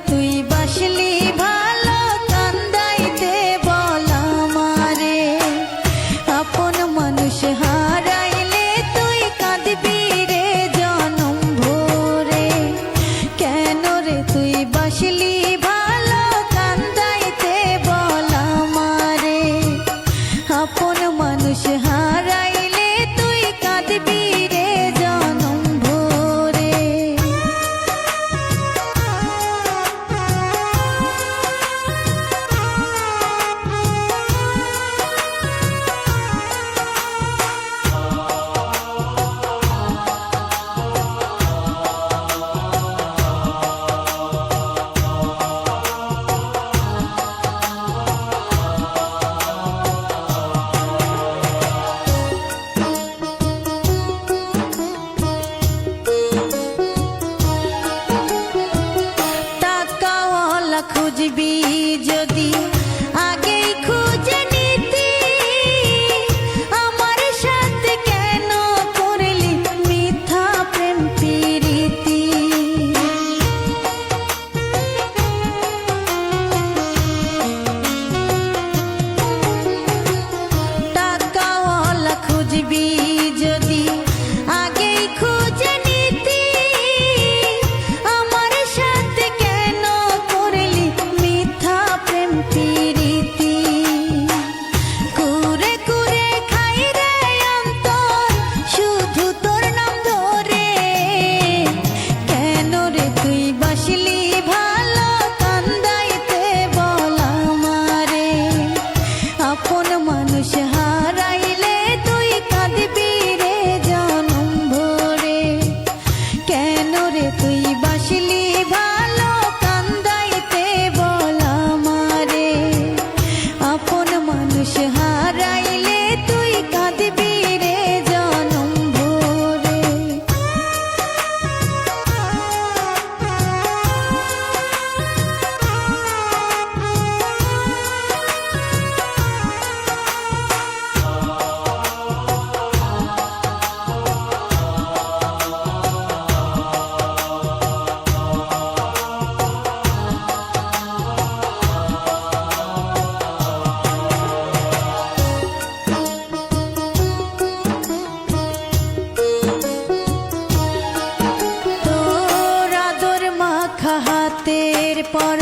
তুই বাসলি ভালো কান্দাইতে বল আমারে আপন মানুষ হারাইলে তুই কাঁদবি রে জনম ভরে কেন রে তুই বাসলি ভালো কান্দাইতে বল আমারে আপন মানুষ হারাইলে তুই কাঁদবি রে জনম ভরে। খুঁজবি যদি আগেই খুঁজে নিতি আমার সাথে কেন করলি মিথ্যা প্রেম প্রীতি টাকাওয়ালা খুঁজবি যদি আগেই খুঁজে নিতি আমার সাথে কেন করলি মিথ্যা প্রেম প্রীতি কুরে কুরে খাই রে অন্তর শুধু তোর নাম ধরে কেন রে তুই বাসলি ভালো কান্দাইতে বল আমারে আপন মানুষ হারাইলে তুই কাঁদবি রে জনম ভরে কেন রে তুই বাসলি ভালো কান্দাইতে বল আমারে আপন মানুষ হারাইলে তুই কাঁদবি রে জনম ভরে। তোর আদর মাখা হাতের পর